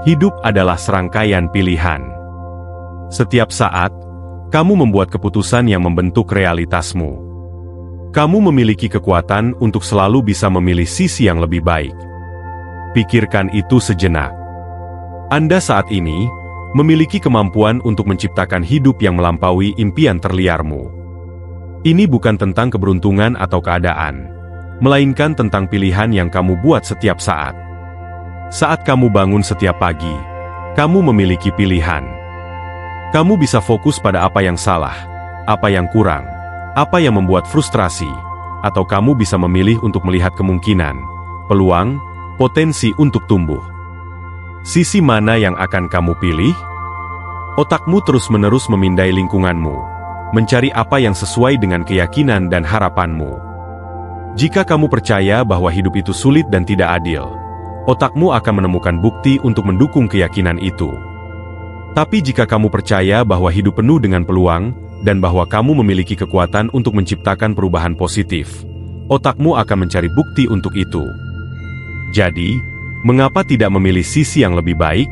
Hidup adalah serangkaian pilihan. Setiap saat, kamu membuat keputusan yang membentuk realitasmu. Kamu memiliki kekuatan untuk selalu bisa memilih sisi yang lebih baik. Pikirkan itu sejenak. Anda saat ini memiliki kemampuan untuk menciptakan hidup yang melampaui impian terliarmu. Ini bukan tentang keberuntungan atau keadaan, melainkan tentang pilihan yang kamu buat setiap saat. Saat kamu bangun setiap pagi, kamu memiliki pilihan. Kamu bisa fokus pada apa yang salah, apa yang kurang, apa yang membuat frustrasi, atau kamu bisa memilih untuk melihat kemungkinan, peluang, potensi untuk tumbuh. Sisi mana yang akan kamu pilih? Otakmu terus-menerus memindai lingkunganmu, mencari apa yang sesuai dengan keyakinan dan harapanmu. Jika kamu percaya bahwa hidup itu sulit dan tidak adil, otakmu akan menemukan bukti untuk mendukung keyakinan itu. Tapi jika kamu percaya bahwa hidup penuh dengan peluang, dan bahwa kamu memiliki kekuatan untuk menciptakan perubahan positif, otakmu akan mencari bukti untuk itu. Jadi, mengapa tidak memilih sisi yang lebih baik?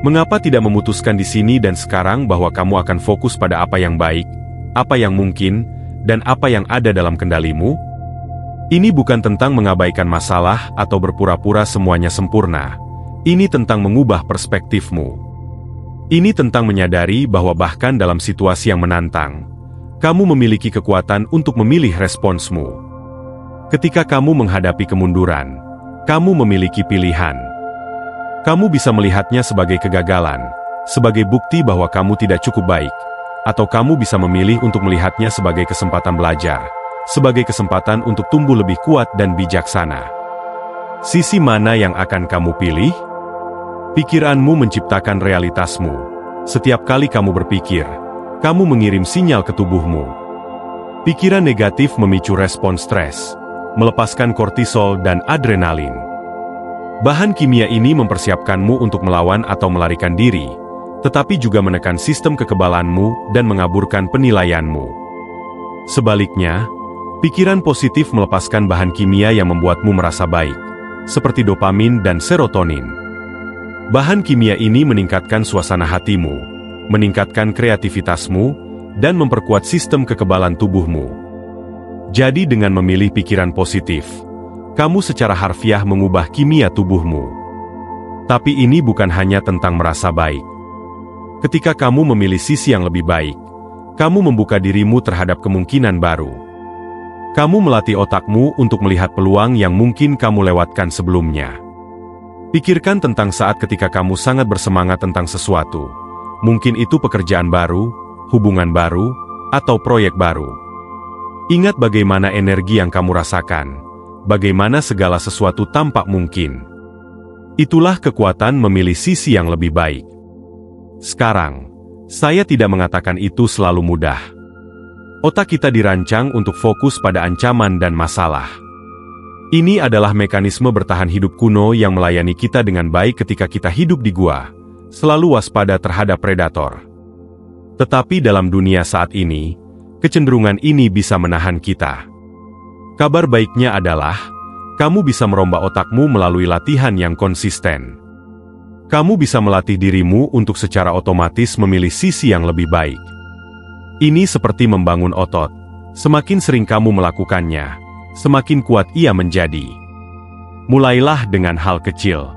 Mengapa tidak memutuskan di sini dan sekarang bahwa kamu akan fokus pada apa yang baik, apa yang mungkin, dan apa yang ada dalam kendalimu? Ini bukan tentang mengabaikan masalah atau berpura-pura semuanya sempurna. Ini tentang mengubah perspektifmu. Ini tentang menyadari bahwa bahkan dalam situasi yang menantang, kamu memiliki kekuatan untuk memilih responsmu. Ketika kamu menghadapi kemunduran, kamu memiliki pilihan. Kamu bisa melihatnya sebagai kegagalan, sebagai bukti bahwa kamu tidak cukup baik, atau kamu bisa memilih untuk melihatnya sebagai kesempatan belajar, sebagai kesempatan untuk tumbuh lebih kuat dan bijaksana. Sisi mana yang akan kamu pilih? Pikiranmu menciptakan realitasmu. Setiap kali kamu berpikir, kamu mengirim sinyal ke tubuhmu. Pikiran negatif memicu respons stres, melepaskan kortisol dan adrenalin. Bahan kimia ini mempersiapkanmu untuk melawan atau melarikan diri, tetapi juga menekan sistem kekebalanmu dan mengaburkan penilaianmu. Sebaliknya, pikiran positif melepaskan bahan kimia yang membuatmu merasa baik, seperti dopamin dan serotonin. Bahan kimia ini meningkatkan suasana hatimu, meningkatkan kreativitasmu, dan memperkuat sistem kekebalan tubuhmu. Jadi dengan memilih pikiran positif, kamu secara harfiah mengubah kimia tubuhmu. Tapi ini bukan hanya tentang merasa baik. Ketika kamu memilih sisi yang lebih baik, kamu membuka dirimu terhadap kemungkinan baru. Kamu melatih otakmu untuk melihat peluang yang mungkin kamu lewatkan sebelumnya. Pikirkan tentang saat ketika kamu sangat bersemangat tentang sesuatu. Mungkin itu pekerjaan baru, hubungan baru, atau proyek baru. Ingat bagaimana energi yang kamu rasakan. Bagaimana segala sesuatu tampak mungkin. Itulah kekuatan memilih sisi yang lebih baik. Sekarang, saya tidak mengatakan itu selalu mudah. Otak kita dirancang untuk fokus pada ancaman dan masalah. Ini adalah mekanisme bertahan hidup kuno yang melayani kita dengan baik ketika kita hidup di gua, selalu waspada terhadap predator. Tetapi dalam dunia saat ini, kecenderungan ini bisa menahan kita. Kabar baiknya adalah, kamu bisa merombak otakmu melalui latihan yang konsisten. Kamu bisa melatih dirimu untuk secara otomatis memilih sisi yang lebih baik. Ini seperti membangun otot. Semakin sering kamu melakukannya, semakin kuat ia menjadi. Mulailah dengan hal kecil.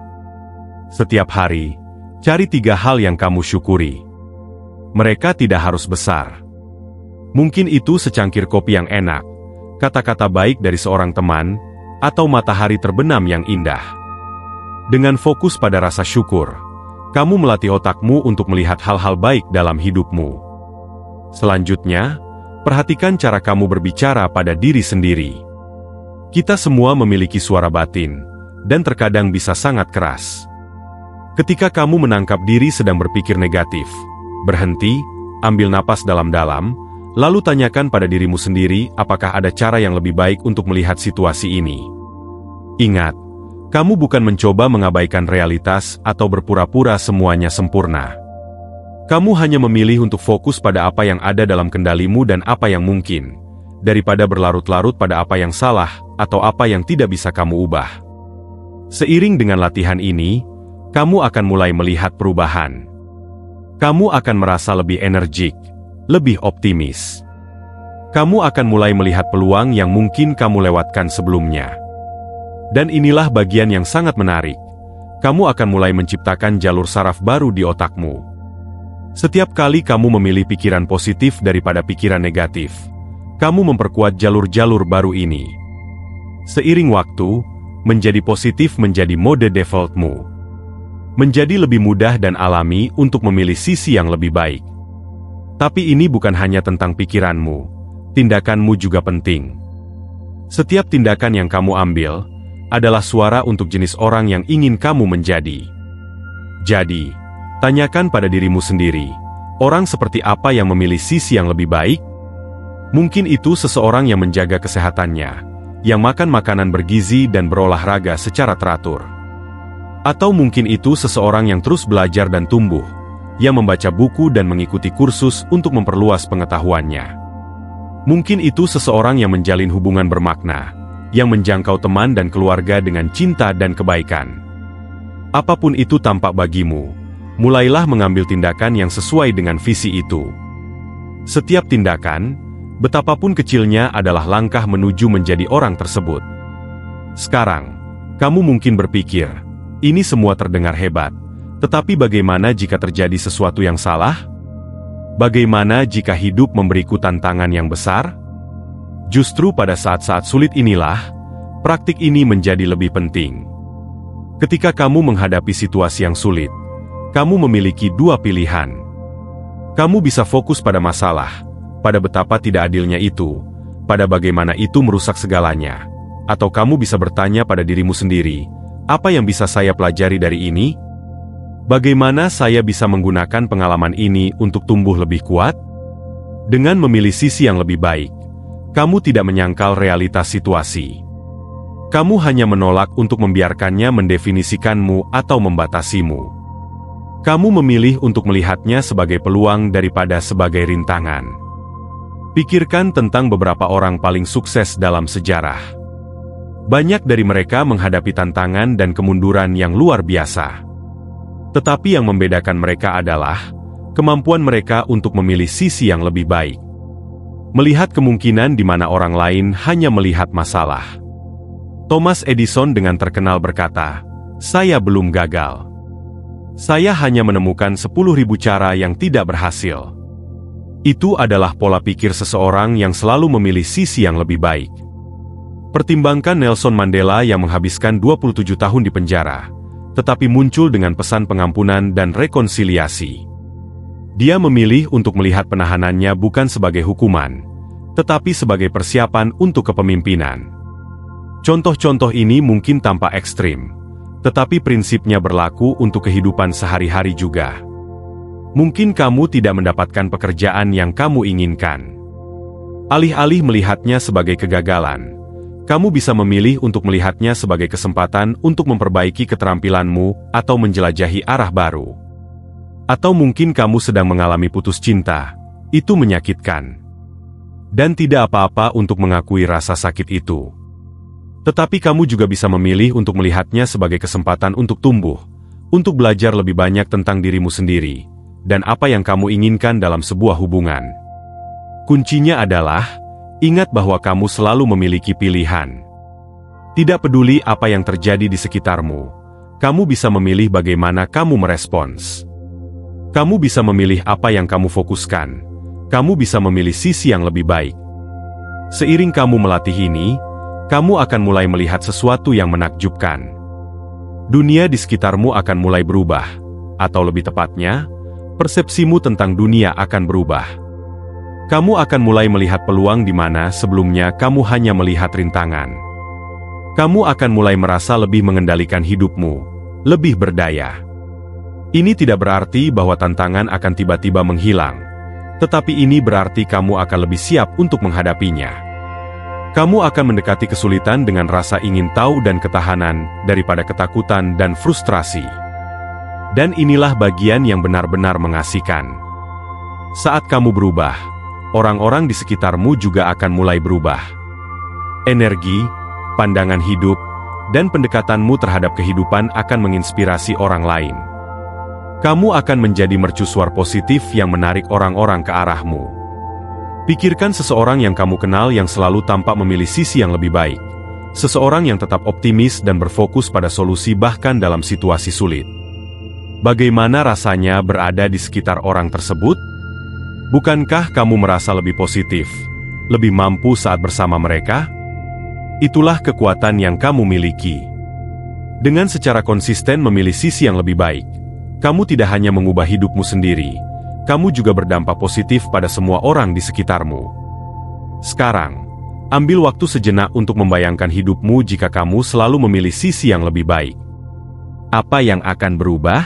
Setiap hari, cari 3 hal yang kamu syukuri. Mereka tidak harus besar. Mungkin itu secangkir kopi yang enak, kata-kata baik dari seorang teman, atau matahari terbenam yang indah. Dengan fokus pada rasa syukur, kamu melatih otakmu untuk melihat hal-hal baik dalam hidupmu. Selanjutnya, perhatikan cara kamu berbicara pada diri sendiri. Kita semua memiliki suara batin, dan terkadang bisa sangat keras. Ketika kamu menangkap diri sedang berpikir negatif, berhenti, ambil napas dalam-dalam, lalu tanyakan pada dirimu sendiri apakah ada cara yang lebih baik untuk melihat situasi ini. Ingat, kamu bukan mencoba mengabaikan realitas atau berpura-pura semuanya sempurna. Kamu hanya memilih untuk fokus pada apa yang ada dalam kendalimu dan apa yang mungkin, daripada berlarut-larut pada apa yang salah atau apa yang tidak bisa kamu ubah. Seiring dengan latihan ini, kamu akan mulai melihat perubahan. Kamu akan merasa lebih energik, lebih optimis. Kamu akan mulai melihat peluang yang mungkin kamu lewatkan sebelumnya. Dan inilah bagian yang sangat menarik. Kamu akan mulai menciptakan jalur saraf baru di otakmu. Setiap kali kamu memilih pikiran positif daripada pikiran negatif, kamu memperkuat jalur-jalur baru ini. Seiring waktu, menjadi positif menjadi mode defaultmu. Menjadi lebih mudah dan alami untuk memilih sisi yang lebih baik. Tapi ini bukan hanya tentang pikiranmu, tindakanmu juga penting. Setiap tindakan yang kamu ambil adalah suara untuk jenis orang yang ingin kamu menjadi. Jadi, tanyakan pada dirimu sendiri, orang seperti apa yang memilih sisi yang lebih baik? Mungkin itu seseorang yang menjaga kesehatannya, yang makan makanan bergizi dan berolahraga secara teratur. Atau mungkin itu seseorang yang terus belajar dan tumbuh, yang membaca buku dan mengikuti kursus untuk memperluas pengetahuannya. Mungkin itu seseorang yang menjalin hubungan bermakna, yang menjangkau teman dan keluarga dengan cinta dan kebaikan. Apapun itu tampak bagimu, mulailah mengambil tindakan yang sesuai dengan visi itu. Setiap tindakan, betapapun kecilnya adalah langkah menuju menjadi orang tersebut. Sekarang, kamu mungkin berpikir, ini semua terdengar hebat, tetapi bagaimana jika terjadi sesuatu yang salah? Bagaimana jika hidup memberiku tantangan yang besar? Justru pada saat-saat sulit inilah, praktik ini menjadi lebih penting. Ketika kamu menghadapi situasi yang sulit, kamu memiliki dua pilihan. Kamu bisa fokus pada masalah, pada betapa tidak adilnya itu, pada bagaimana itu merusak segalanya. Atau kamu bisa bertanya pada dirimu sendiri, apa yang bisa saya pelajari dari ini? Bagaimana saya bisa menggunakan pengalaman ini untuk tumbuh lebih kuat? Dengan memilih sisi yang lebih baik, kamu tidak menyangkal realitas situasi. Kamu hanya menolak untuk membiarkannya mendefinisikanmu atau membatasimu. Kamu memilih untuk melihatnya sebagai peluang daripada sebagai rintangan. Pikirkan tentang beberapa orang paling sukses dalam sejarah. Banyak dari mereka menghadapi tantangan dan kemunduran yang luar biasa. Tetapi yang membedakan mereka adalah kemampuan mereka untuk memilih sisi yang lebih baik. Melihat kemungkinan di mana orang lain hanya melihat masalah. Thomas Edison dengan terkenal berkata, "Saya belum gagal. Saya hanya menemukan 10.000 cara yang tidak berhasil." Itu adalah pola pikir seseorang yang selalu memilih sisi yang lebih baik. Pertimbangkan Nelson Mandela yang menghabiskan 27 tahun di penjara, tetapi muncul dengan pesan pengampunan dan rekonsiliasi. Dia memilih untuk melihat penahanannya bukan sebagai hukuman, tetapi sebagai persiapan untuk kepemimpinan. Contoh-contoh ini mungkin tampak ekstrim, tetapi prinsipnya berlaku untuk kehidupan sehari-hari juga. Mungkin kamu tidak mendapatkan pekerjaan yang kamu inginkan. Alih-alih melihatnya sebagai kegagalan, kamu bisa memilih untuk melihatnya sebagai kesempatan untuk memperbaiki keterampilanmu atau menjelajahi arah baru. Atau mungkin kamu sedang mengalami putus cinta, itu menyakitkan. Dan tidak apa-apa untuk mengakui rasa sakit itu. Tetapi kamu juga bisa memilih untuk melihatnya sebagai kesempatan untuk tumbuh, untuk belajar lebih banyak tentang dirimu sendiri, dan apa yang kamu inginkan dalam sebuah hubungan. Kuncinya adalah, ingat bahwa kamu selalu memiliki pilihan. Tidak peduli apa yang terjadi di sekitarmu, kamu bisa memilih bagaimana kamu merespons. Kamu bisa memilih apa yang kamu fokuskan. Kamu bisa memilih sisi yang lebih baik. Seiring kamu melatih ini, kamu akan mulai melihat sesuatu yang menakjubkan. Dunia di sekitarmu akan mulai berubah, atau lebih tepatnya, persepsimu tentang dunia akan berubah. Kamu akan mulai melihat peluang di mana sebelumnya kamu hanya melihat rintangan. Kamu akan mulai merasa lebih mengendalikan hidupmu, lebih berdaya. Ini tidak berarti bahwa tantangan akan tiba-tiba menghilang, tetapi ini berarti kamu akan lebih siap untuk menghadapinya. Kamu akan mendekati kesulitan dengan rasa ingin tahu dan ketahanan daripada ketakutan dan frustrasi. Dan inilah bagian yang benar-benar mengasihkan. Saat kamu berubah, orang-orang di sekitarmu juga akan mulai berubah. Energi, pandangan hidup, dan pendekatanmu terhadap kehidupan akan menginspirasi orang lain. Kamu akan menjadi mercusuar positif yang menarik orang-orang ke arahmu. Pikirkan seseorang yang kamu kenal yang selalu tampak memilih sisi yang lebih baik. Seseorang yang tetap optimis dan berfokus pada solusi bahkan dalam situasi sulit. Bagaimana rasanya berada di sekitar orang tersebut? Bukankah kamu merasa lebih positif, lebih mampu saat bersama mereka? Itulah kekuatan yang kamu miliki. Dengan secara konsisten memilih sisi yang lebih baik, kamu tidak hanya mengubah hidupmu sendiri, kamu juga berdampak positif pada semua orang di sekitarmu. Sekarang, ambil waktu sejenak untuk membayangkan hidupmu jika kamu selalu memilih sisi yang lebih baik. Apa yang akan berubah?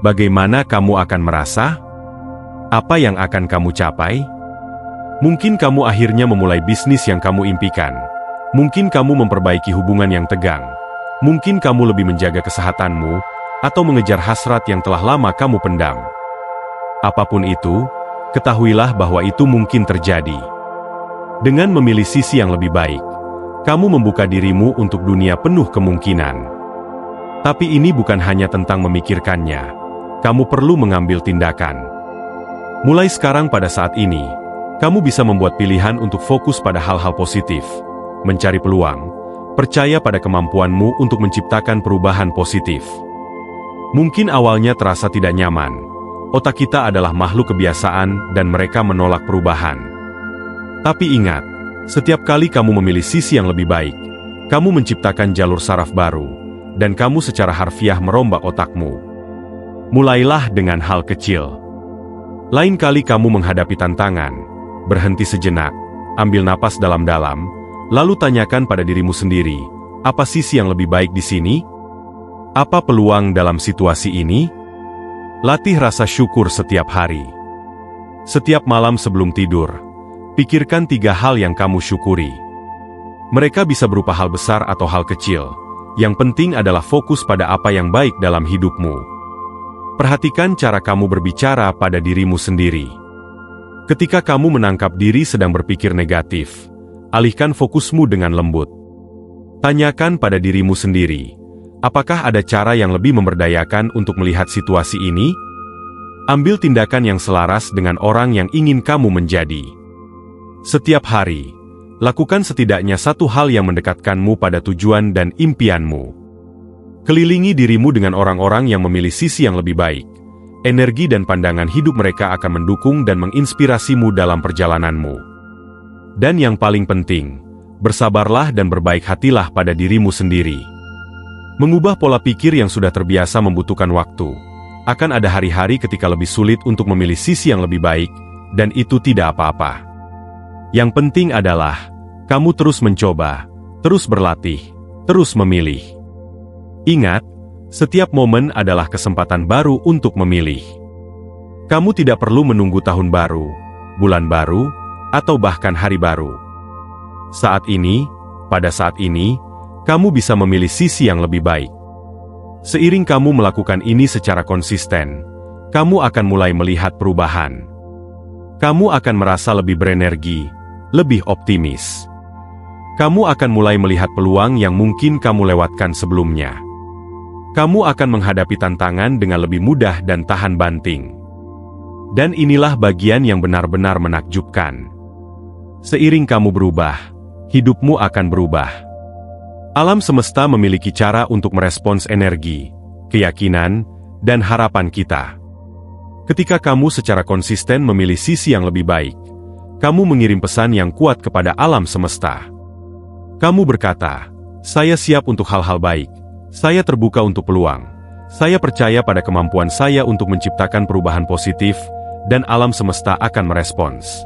Bagaimana kamu akan merasa? Apa yang akan kamu capai? Mungkin kamu akhirnya memulai bisnis yang kamu impikan. Mungkin kamu memperbaiki hubungan yang tegang. Mungkin kamu lebih menjaga kesehatanmu, atau mengejar hasrat yang telah lama kamu pendam. Apapun itu, ketahuilah bahwa itu mungkin terjadi. Dengan memilih sisi yang lebih baik, kamu membuka dirimu untuk dunia penuh kemungkinan. Tapi ini bukan hanya tentang memikirkannya. Kamu perlu mengambil tindakan. Mulai sekarang pada saat ini, kamu bisa membuat pilihan untuk fokus pada hal-hal positif, mencari peluang, percaya pada kemampuanmu untuk menciptakan perubahan positif. Mungkin awalnya terasa tidak nyaman. Otak kita adalah makhluk kebiasaan dan mereka menolak perubahan. Tapi ingat, setiap kali kamu memilih sisi yang lebih baik, kamu menciptakan jalur saraf baru, dan kamu secara harfiah merombak otakmu. Mulailah dengan hal kecil. Lain kali kamu menghadapi tantangan, berhenti sejenak, ambil napas dalam-dalam, lalu tanyakan pada dirimu sendiri, apa sisi yang lebih baik di sini? Apa peluang dalam situasi ini? Latih rasa syukur setiap hari. Setiap malam sebelum tidur, pikirkan 3 hal yang kamu syukuri. Mereka bisa berupa hal besar atau hal kecil. Yang penting adalah fokus pada apa yang baik dalam hidupmu. Perhatikan cara kamu berbicara pada dirimu sendiri. Ketika kamu menangkap diri sedang berpikir negatif, alihkan fokusmu dengan lembut. Tanyakan pada dirimu sendiri, apakah ada cara yang lebih memberdayakan untuk melihat situasi ini? Ambil tindakan yang selaras dengan orang yang ingin kamu menjadi. Setiap hari, lakukan setidaknya 1 hal yang mendekatkanmu pada tujuan dan impianmu. Kelilingi dirimu dengan orang-orang yang memilih sisi yang lebih baik. Energi dan pandangan hidup mereka akan mendukung dan menginspirasimu dalam perjalananmu. Dan yang paling penting, bersabarlah dan berbaik hatilah pada dirimu sendiri. Mengubah pola pikir yang sudah terbiasa membutuhkan waktu. Akan ada hari-hari ketika lebih sulit untuk memilih sisi yang lebih baik, dan itu tidak apa-apa. Yang penting adalah, kamu terus mencoba, terus berlatih, terus memilih. Ingat, setiap momen adalah kesempatan baru untuk memilih. Kamu tidak perlu menunggu tahun baru, bulan baru, atau bahkan hari baru. Saat ini, pada saat ini, kamu bisa memilih sisi yang lebih baik. Seiring kamu melakukan ini secara konsisten, kamu akan mulai melihat perubahan. Kamu akan merasa lebih berenergi, lebih optimis. Kamu akan mulai melihat peluang yang mungkin kamu lewatkan sebelumnya. Kamu akan menghadapi tantangan dengan lebih mudah dan tahan banting. Dan inilah bagian yang benar-benar menakjubkan. Seiring kamu berubah, hidupmu akan berubah. Alam semesta memiliki cara untuk merespons energi, keyakinan, dan harapan kita. Ketika kamu secara konsisten memilih sisi yang lebih baik, kamu mengirim pesan yang kuat kepada alam semesta. Kamu berkata, saya siap untuk hal-hal baik. Saya terbuka untuk peluang. Saya percaya pada kemampuan saya untuk menciptakan perubahan positif, dan alam semesta akan merespons.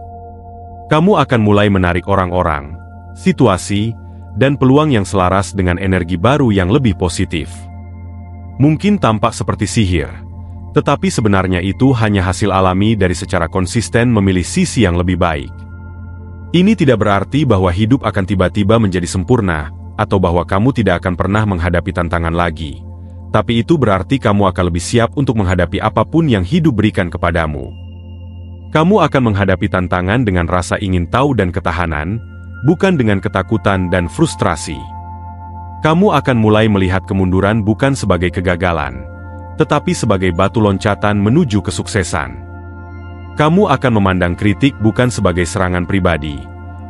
Kamu akan mulai menarik orang-orang, situasi, dan peluang yang selaras dengan energi baru yang lebih positif. Mungkin tampak seperti sihir, tetapi sebenarnya itu hanya hasil alami dari secara konsisten memilih sisi yang lebih baik. Ini tidak berarti bahwa hidup akan tiba-tiba menjadi sempurna, atau bahwa kamu tidak akan pernah menghadapi tantangan lagi. Tapi itu berarti kamu akan lebih siap untuk menghadapi apapun yang hidup berikan kepadamu. Kamu akan menghadapi tantangan dengan rasa ingin tahu dan ketahanan, bukan dengan ketakutan dan frustrasi. Kamu akan mulai melihat kemunduran bukan sebagai kegagalan, tetapi sebagai batu loncatan menuju kesuksesan. Kamu akan memandang kritik bukan sebagai serangan pribadi,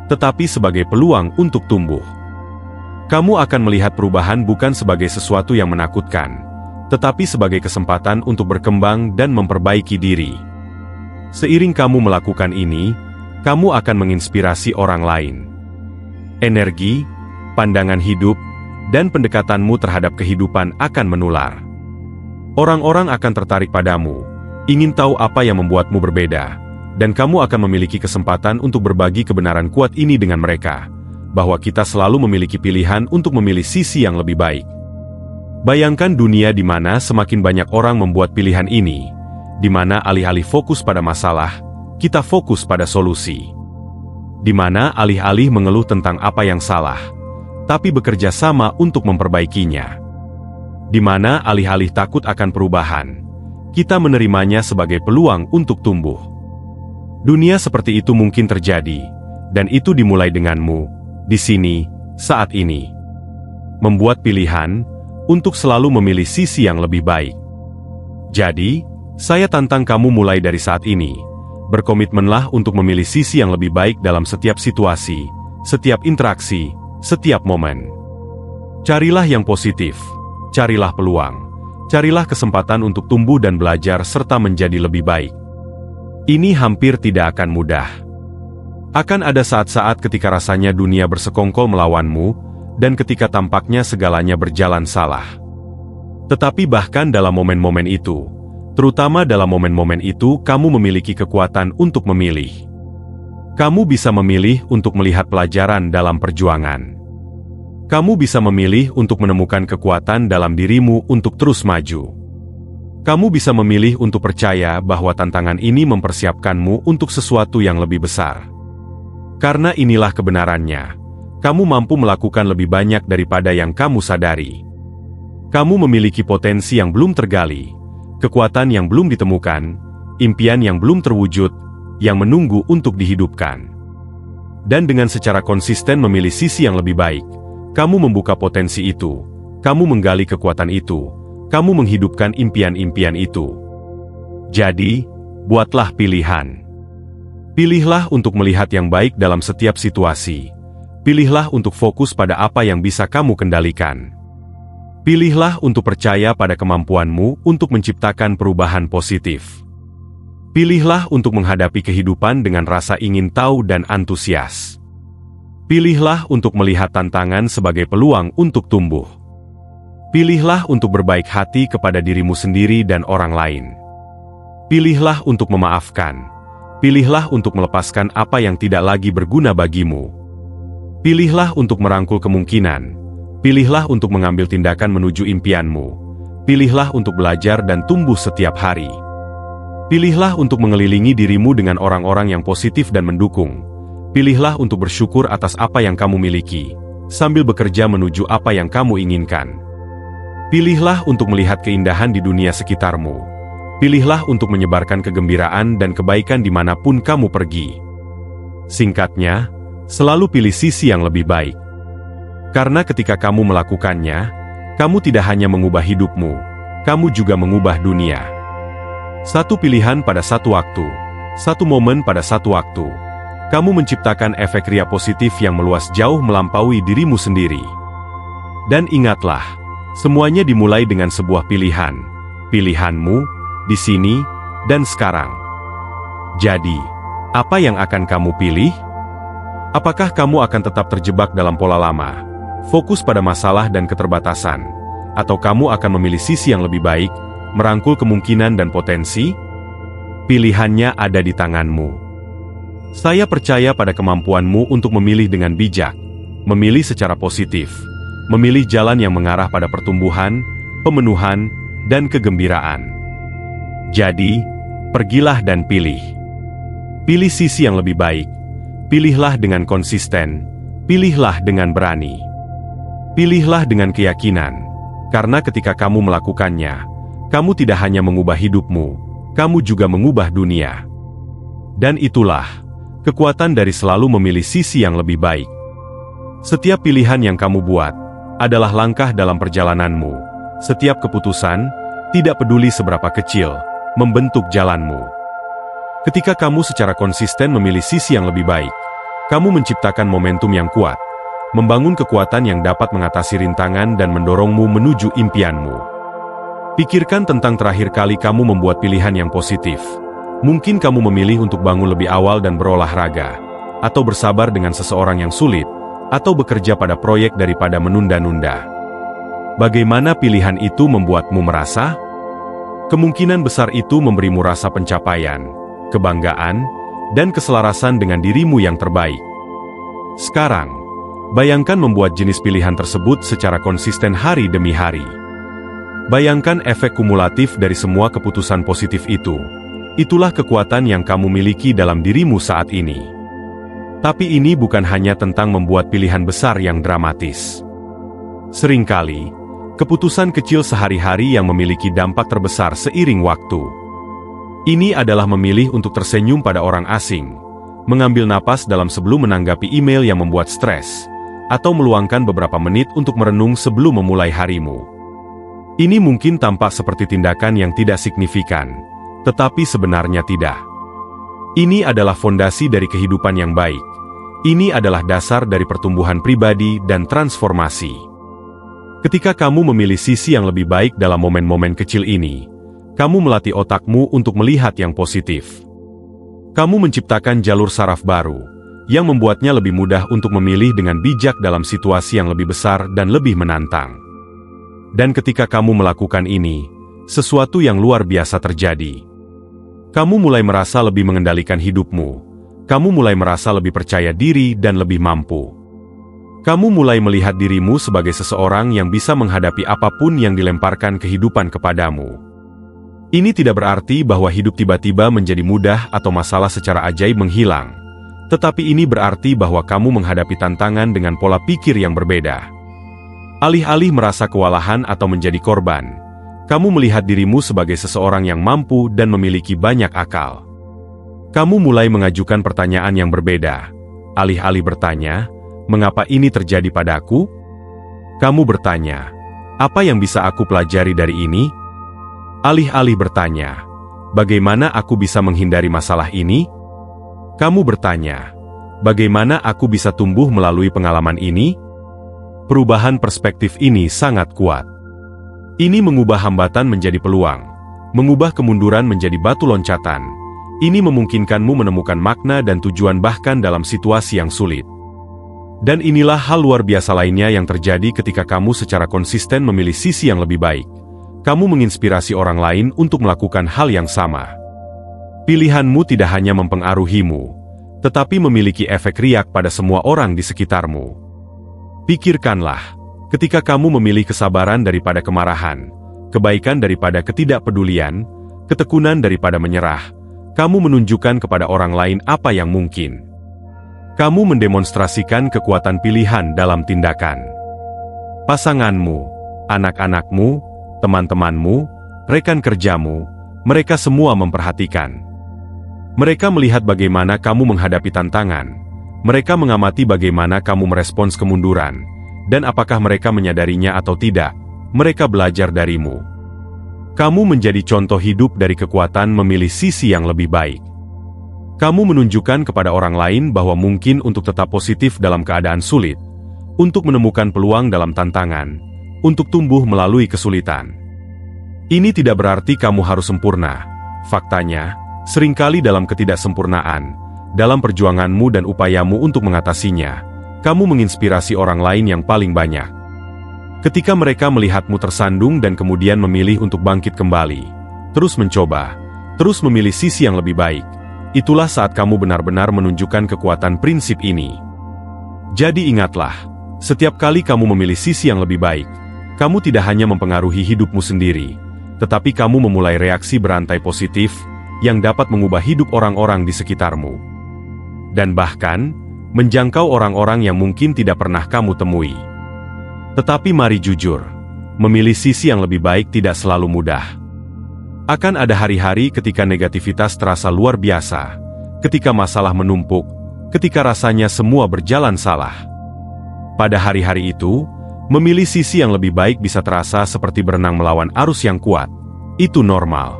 tetapi sebagai peluang untuk tumbuh. Kamu akan melihat perubahan bukan sebagai sesuatu yang menakutkan, tetapi sebagai kesempatan untuk berkembang dan memperbaiki diri. Seiring kamu melakukan ini, kamu akan menginspirasi orang lain. Energi, pandangan hidup, dan pendekatanmu terhadap kehidupan akan menular. Orang-orang akan tertarik padamu, ingin tahu apa yang membuatmu berbeda, dan kamu akan memiliki kesempatan untuk berbagi kebenaran kuat ini dengan mereka, bahwa kita selalu memiliki pilihan untuk memilih sisi yang lebih baik. Bayangkan dunia di mana semakin banyak orang membuat pilihan ini, di mana alih-alih fokus pada masalah, kita fokus pada solusi. Di mana alih-alih mengeluh tentang apa yang salah, tapi bekerja sama untuk memperbaikinya. Di mana alih-alih takut akan perubahan, kita menerimanya sebagai peluang untuk tumbuh. Dunia seperti itu mungkin terjadi, dan itu dimulai denganmu, di sini, saat ini. Membuat pilihan, untuk selalu memilih sisi yang lebih baik. Jadi, saya tantang kamu mulai dari saat ini, berkomitmenlah untuk memilih sisi yang lebih baik dalam setiap situasi, setiap interaksi, setiap momen. Carilah yang positif, carilah peluang, carilah kesempatan untuk tumbuh dan belajar serta menjadi lebih baik. Ini hampir tidak akan mudah. Akan ada saat-saat ketika rasanya dunia bersekongkol melawanmu, dan ketika tampaknya segalanya berjalan salah. Tetapi bahkan dalam momen-momen itu, terutama dalam momen-momen itu kamu memiliki kekuatan untuk memilih. Kamu bisa memilih untuk melihat pelajaran dalam perjuangan. Kamu bisa memilih untuk menemukan kekuatan dalam dirimu untuk terus maju. Kamu bisa memilih untuk percaya bahwa tantangan ini mempersiapkanmu untuk sesuatu yang lebih besar. Karena inilah kebenarannya, kamu mampu melakukan lebih banyak daripada yang kamu sadari. Kamu memiliki potensi yang belum tergali, kekuatan yang belum ditemukan, impian yang belum terwujud, yang menunggu untuk dihidupkan. Dan dengan secara konsisten memilih sisi yang lebih baik, kamu membuka potensi itu, kamu menggali kekuatan itu, kamu menghidupkan impian-impian itu. Jadi, buatlah pilihan. Pilihlah untuk melihat yang baik dalam setiap situasi. Pilihlah untuk fokus pada apa yang bisa kamu kendalikan. Pilihlah untuk percaya pada kemampuanmu untuk menciptakan perubahan positif. Pilihlah untuk menghadapi kehidupan dengan rasa ingin tahu dan antusias. Pilihlah untuk melihat tantangan sebagai peluang untuk tumbuh. Pilihlah untuk berbaik hati kepada dirimu sendiri dan orang lain. Pilihlah untuk memaafkan. Pilihlah untuk melepaskan apa yang tidak lagi berguna bagimu. Pilihlah untuk merangkul kemungkinan. Pilihlah untuk mengambil tindakan menuju impianmu. Pilihlah untuk belajar dan tumbuh setiap hari. Pilihlah untuk mengelilingi dirimu dengan orang-orang yang positif dan mendukung. Pilihlah untuk bersyukur atas apa yang kamu miliki, sambil bekerja menuju apa yang kamu inginkan. Pilihlah untuk melihat keindahan di dunia sekitarmu. Pilihlah untuk menyebarkan kegembiraan dan kebaikan dimanapun kamu pergi. Singkatnya, selalu pilih sisi yang lebih baik. Karena ketika kamu melakukannya, kamu tidak hanya mengubah hidupmu, kamu juga mengubah dunia. Satu pilihan pada satu waktu, satu momen pada satu waktu, kamu menciptakan efek ria positif yang meluas jauh melampaui dirimu sendiri. Dan ingatlah, semuanya dimulai dengan sebuah pilihan. Pilihanmu, di sini, dan sekarang. Jadi, apa yang akan kamu pilih? Apakah kamu akan tetap terjebak dalam pola lama, fokus pada masalah dan keterbatasan, atau kamu akan memilih sisi yang lebih baik, merangkul kemungkinan dan potensi? Pilihannya ada di tanganmu. Saya percaya pada kemampuanmu untuk memilih dengan bijak, memilih secara positif, memilih jalan yang mengarah pada pertumbuhan, pemenuhan, dan kegembiraan. Jadi, pergilah dan pilih. Pilih sisi yang lebih baik. Pilihlah dengan konsisten. Pilihlah dengan berani. Pilihlah dengan keyakinan, karena ketika kamu melakukannya, kamu tidak hanya mengubah hidupmu, kamu juga mengubah dunia. Dan itulah kekuatan dari selalu memilih sisi yang lebih baik. Setiap pilihan yang kamu buat, adalah langkah dalam perjalananmu. Setiap keputusan, tidak peduli seberapa kecil, membentuk jalanmu. Ketika kamu secara konsisten memilih sisi yang lebih baik, kamu menciptakan momentum yang kuat, membangun kekuatan yang dapat mengatasi rintangan dan mendorongmu menuju impianmu. Pikirkan tentang terakhir kali kamu membuat pilihan yang positif. Mungkin kamu memilih untuk bangun lebih awal dan berolahraga, atau bersabar dengan seseorang yang sulit, atau bekerja pada proyek daripada menunda-nunda. Bagaimana pilihan itu membuatmu merasa? Kemungkinan besar itu memberimu rasa pencapaian, kebanggaan, dan keselarasan dengan dirimu yang terbaik. Sekarang, bayangkan membuat jenis pilihan tersebut secara konsisten hari demi hari. Bayangkan efek kumulatif dari semua keputusan positif itu. Itulah kekuatan yang kamu miliki dalam dirimu saat ini. Tapi ini bukan hanya tentang membuat pilihan besar yang dramatis. Seringkali, keputusan kecil sehari-hari yang memiliki dampak terbesar seiring waktu. Ini adalah memilih untuk tersenyum pada orang asing, mengambil napas dalam sebelum menanggapi email yang membuat stres, atau meluangkan beberapa menit untuk merenung sebelum memulai harimu. Ini mungkin tampak seperti tindakan yang tidak signifikan, tetapi sebenarnya tidak. Ini adalah fondasi dari kehidupan yang baik. Ini adalah dasar dari pertumbuhan pribadi dan transformasi. Ketika kamu memilih sisi yang lebih baik dalam momen-momen kecil ini, kamu melatih otakmu untuk melihat yang positif. Kamu menciptakan jalur saraf baru, yang membuatnya lebih mudah untuk memilih dengan bijak dalam situasi yang lebih besar dan lebih menantang. Dan ketika kamu melakukan ini, sesuatu yang luar biasa terjadi. Kamu mulai merasa lebih mengendalikan hidupmu. Kamu mulai merasa lebih percaya diri dan lebih mampu. Kamu mulai melihat dirimu sebagai seseorang yang bisa menghadapi apapun yang dilemparkan kehidupan kepadamu. Ini tidak berarti bahwa hidup tiba-tiba menjadi mudah atau masalah secara ajaib menghilang. Tetapi ini berarti bahwa kamu menghadapi tantangan dengan pola pikir yang berbeda. Alih-alih merasa kewalahan atau menjadi korban, kamu melihat dirimu sebagai seseorang yang mampu dan memiliki banyak akal. Kamu mulai mengajukan pertanyaan yang berbeda. Alih-alih bertanya, "Mengapa ini terjadi padaku?" Kamu bertanya, "Apa yang bisa aku pelajari dari ini?" Alih-alih bertanya, "Bagaimana aku bisa menghindari masalah ini?" Kamu bertanya, "Bagaimana aku bisa tumbuh melalui pengalaman ini?" Perubahan perspektif ini sangat kuat. Ini mengubah hambatan menjadi peluang, mengubah kemunduran menjadi batu loncatan. Ini memungkinkanmu menemukan makna dan tujuan bahkan dalam situasi yang sulit. Dan inilah hal luar biasa lainnya yang terjadi ketika kamu secara konsisten memilih sisi yang lebih baik. Kamu menginspirasi orang lain untuk melakukan hal yang sama. Pilihanmu tidak hanya mempengaruhimu, tetapi memiliki efek riak pada semua orang di sekitarmu. Pikirkanlah. Ketika kamu memilih kesabaran daripada kemarahan, kebaikan daripada ketidakpedulian, ketekunan daripada menyerah, kamu menunjukkan kepada orang lain apa yang mungkin. Kamu mendemonstrasikan kekuatan pilihan dalam tindakan. Pasanganmu, anak-anakmu, teman-temanmu, rekan kerjamu, mereka semua memperhatikan. Mereka melihat bagaimana kamu menghadapi tantangan. Mereka mengamati bagaimana kamu merespons kemunduran. Dan apakah mereka menyadarinya atau tidak, mereka belajar darimu. Kamu menjadi contoh hidup dari kekuatan memilih sisi yang lebih baik. Kamu menunjukkan kepada orang lain bahwa mungkin untuk tetap positif dalam keadaan sulit, untuk menemukan peluang dalam tantangan, untuk tumbuh melalui kesulitan. Ini tidak berarti kamu harus sempurna. Faktanya, seringkali dalam ketidaksempurnaan, dalam perjuanganmu dan upayamu untuk mengatasinya, kamu menginspirasi orang lain yang paling banyak. Ketika mereka melihatmu tersandung dan kemudian memilih untuk bangkit kembali, terus mencoba, terus memilih sisi yang lebih baik, itulah saat kamu benar-benar menunjukkan kekuatan prinsip ini. Jadi ingatlah, setiap kali kamu memilih sisi yang lebih baik, kamu tidak hanya mempengaruhi hidupmu sendiri, tetapi kamu memulai reaksi berantai positif yang dapat mengubah hidup orang-orang di sekitarmu. Dan bahkan, menjangkau orang-orang yang mungkin tidak pernah kamu temui. Tetapi mari jujur, memilih sisi yang lebih baik tidak selalu mudah. Akan ada hari-hari ketika negativitas terasa luar biasa, ketika masalah menumpuk, ketika rasanya semua berjalan salah. Pada hari-hari itu, Memilih sisi yang lebih baik bisa terasa seperti berenang melawan arus yang kuat. Itu normal.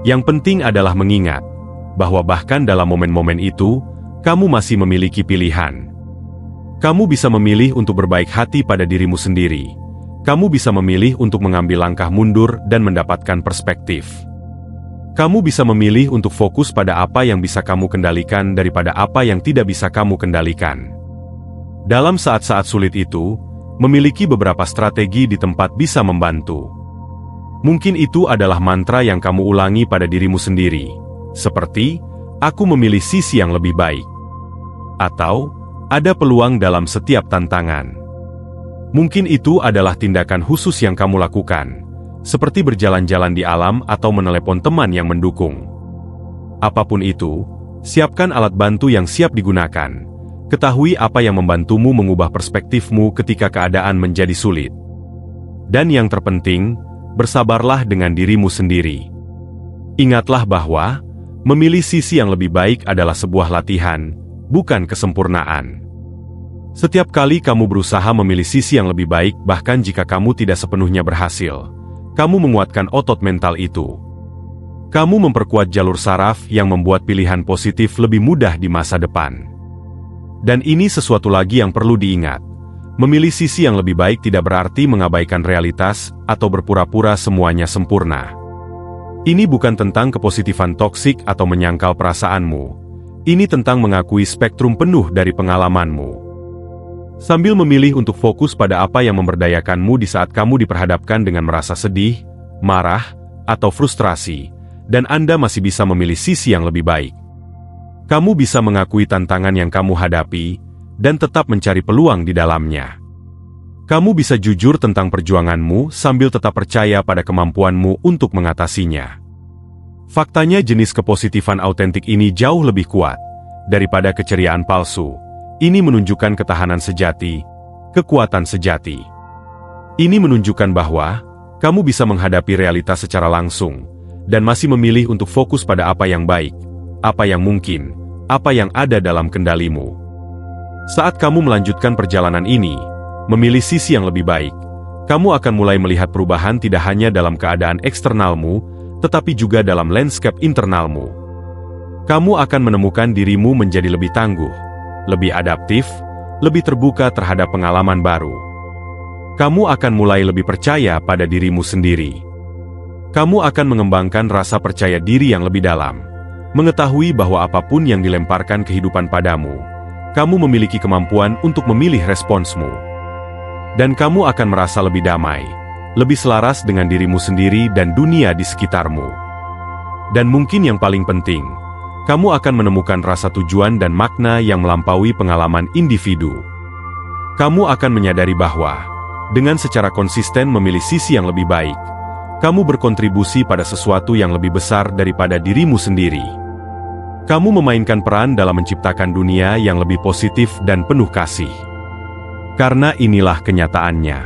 Yang penting adalah mengingat bahwa bahkan dalam momen-momen itu, kamu masih memiliki pilihan. Kamu bisa memilih untuk berbaik hati pada dirimu sendiri. Kamu bisa memilih untuk mengambil langkah mundur dan mendapatkan perspektif. Kamu bisa memilih untuk fokus pada apa yang bisa kamu kendalikan daripada apa yang tidak bisa kamu kendalikan. Dalam saat-saat sulit itu, memiliki beberapa strategi di tempat bisa membantu. Mungkin itu adalah mantra yang kamu ulangi pada dirimu sendiri, seperti, "Aku memilih sisi yang lebih baik." Atau, "Ada peluang dalam setiap tantangan." Mungkin itu adalah tindakan khusus yang kamu lakukan, seperti berjalan-jalan di alam atau menelepon teman yang mendukung. Apapun itu, siapkan alat bantu yang siap digunakan. Ketahui apa yang membantumu mengubah perspektifmu ketika keadaan menjadi sulit. Dan yang terpenting, bersabarlah dengan dirimu sendiri. Ingatlah bahwa memilih sisi yang lebih baik adalah sebuah latihan, bukan kesempurnaan. Setiap kali kamu berusaha memilih sisi yang lebih baik, bahkan jika kamu tidak sepenuhnya berhasil, kamu menguatkan otot mental itu. Kamu memperkuat jalur saraf yang membuat pilihan positif lebih mudah di masa depan. Dan ini sesuatu lagi yang perlu diingat. Memilih sisi yang lebih baik tidak berarti mengabaikan realitas atau berpura-pura semuanya sempurna. Ini bukan tentang kepositifan toksik atau menyangkal perasaanmu. Ini tentang mengakui spektrum penuh dari pengalamanmu. Sambil memilih untuk fokus pada apa yang memberdayakanmu di saat kamu diperhadapkan dengan merasa sedih, marah, atau frustrasi, dan Anda masih bisa memilih sisi yang lebih baik. Kamu bisa mengakui tantangan yang kamu hadapi, dan tetap mencari peluang di dalamnya. Kamu bisa jujur tentang perjuanganmu sambil tetap percaya pada kemampuanmu untuk mengatasinya. Faktanya jenis kepositifan autentik ini jauh lebih kuat daripada keceriaan palsu. Ini menunjukkan ketahanan sejati, kekuatan sejati. Ini menunjukkan bahwa kamu bisa menghadapi realitas secara langsung dan masih memilih untuk fokus pada apa yang baik, apa yang mungkin, apa yang ada dalam kendalimu. Saat kamu melanjutkan perjalanan ini, memilih sisi yang lebih baik, kamu akan mulai melihat perubahan tidak hanya dalam keadaan eksternalmu, tetapi juga dalam landscape internalmu. Kamu akan menemukan dirimu menjadi lebih tangguh, lebih adaptif, lebih terbuka terhadap pengalaman baru. Kamu akan mulai lebih percaya pada dirimu sendiri. Kamu akan mengembangkan rasa percaya diri yang lebih dalam, mengetahui bahwa apapun yang dilemparkan kehidupan padamu, kamu memiliki kemampuan untuk memilih responsmu. Dan kamu akan merasa lebih damai, lebih selaras dengan dirimu sendiri dan dunia di sekitarmu. Dan mungkin yang paling penting, kamu akan menemukan rasa tujuan dan makna yang melampaui pengalaman individu. Kamu akan menyadari bahwa, dengan secara konsisten memilih sisi yang lebih baik, kamu berkontribusi pada sesuatu yang lebih besar daripada dirimu sendiri. Kamu memainkan peran dalam menciptakan dunia yang lebih positif dan penuh kasih. Karena inilah kenyataannya.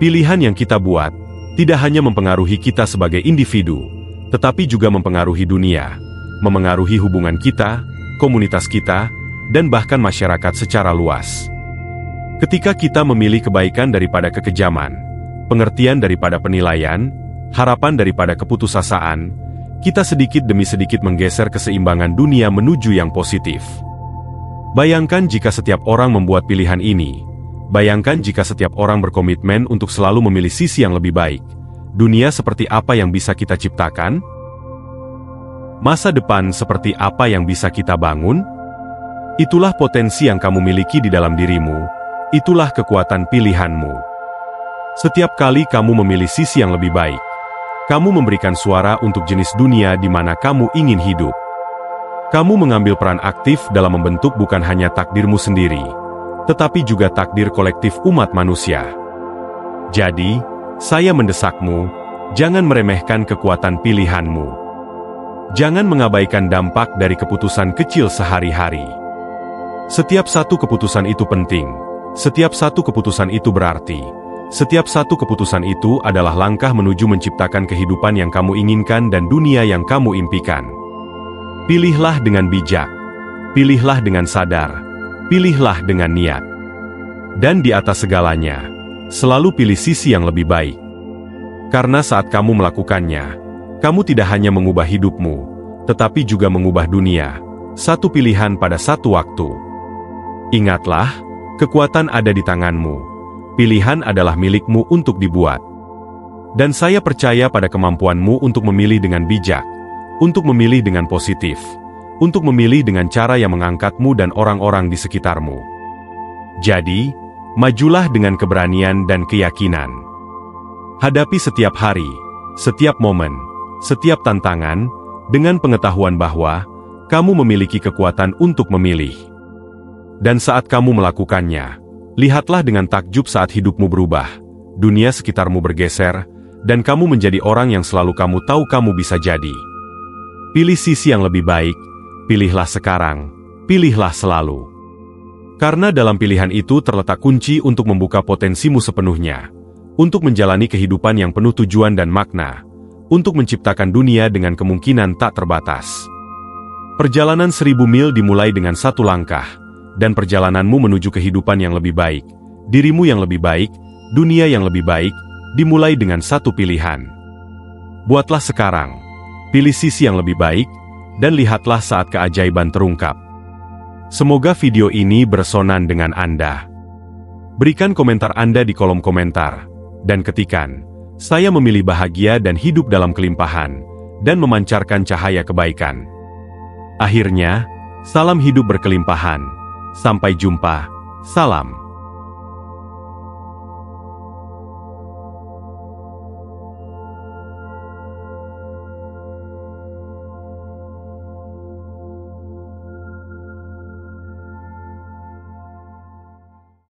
Pilihan yang kita buat tidak hanya mempengaruhi kita sebagai individu, tetapi juga mempengaruhi dunia, memengaruhi hubungan kita, komunitas kita, dan bahkan masyarakat secara luas. Ketika kita memilih kebaikan daripada kekejaman, pengertian daripada penilaian, harapan daripada keputusasaan, kita sedikit demi sedikit menggeser keseimbangan dunia menuju yang positif. Bayangkan jika setiap orang membuat pilihan ini. Bayangkan jika setiap orang berkomitmen untuk selalu memilih sisi yang lebih baik. Dunia seperti apa yang bisa kita ciptakan? Masa depan seperti apa yang bisa kita bangun? Itulah potensi yang kamu miliki di dalam dirimu. Itulah kekuatan pilihanmu. Setiap kali kamu memilih sisi yang lebih baik, kamu memberikan suara untuk jenis dunia di mana kamu ingin hidup. Kamu mengambil peran aktif dalam membentuk bukan hanya takdirmu sendiri, tetapi juga takdir kolektif umat manusia. Jadi, saya mendesakmu, jangan meremehkan kekuatan pilihanmu. Jangan mengabaikan dampak dari keputusan kecil sehari-hari. Setiap satu keputusan itu penting. Setiap satu keputusan itu berarti. Setiap satu keputusan itu adalah langkah menuju menciptakan kehidupan yang kamu inginkan dan dunia yang kamu impikan. Pilihlah dengan bijak. Pilihlah dengan sadar. Pilihlah dengan niat. Dan di atas segalanya, selalu pilih sisi yang lebih baik. Karena saat kamu melakukannya, kamu tidak hanya mengubah hidupmu, tetapi juga mengubah dunia, satu pilihan pada satu waktu. Ingatlah, kekuatan ada di tanganmu, pilihan adalah milikmu untuk dibuat. Dan saya percaya pada kemampuanmu untuk memilih dengan bijak, untuk memilih dengan positif, untuk memilih dengan cara yang mengangkatmu dan orang-orang di sekitarmu. Jadi, majulah dengan keberanian dan keyakinan. Hadapi setiap hari, setiap momen, setiap tantangan, dengan pengetahuan bahwa kamu memiliki kekuatan untuk memilih. Dan saat kamu melakukannya, lihatlah dengan takjub saat hidupmu berubah, dunia sekitarmu bergeser, dan kamu menjadi orang yang selalu kamu tahu kamu bisa jadi. Pilih sisi yang lebih baik, pilihlah sekarang, pilihlah selalu. Karena dalam pilihan itu terletak kunci untuk membuka potensimu sepenuhnya, untuk menjalani kehidupan yang penuh tujuan dan makna, untuk menciptakan dunia dengan kemungkinan tak terbatas. Perjalanan 1000 mil dimulai dengan satu langkah, dan perjalananmu menuju kehidupan yang lebih baik, dirimu yang lebih baik, dunia yang lebih baik, dimulai dengan satu pilihan. Buatlah sekarang, pilih sisi yang lebih baik, dan lihatlah saat keajaiban terungkap. Semoga video ini berresonan dengan Anda. Berikan komentar Anda di kolom komentar, dan ketikkan, "Saya memilih bahagia dan hidup dalam kelimpahan," dan memancarkan cahaya kebaikan. Akhirnya, salam hidup berkelimpahan. Sampai jumpa, salam.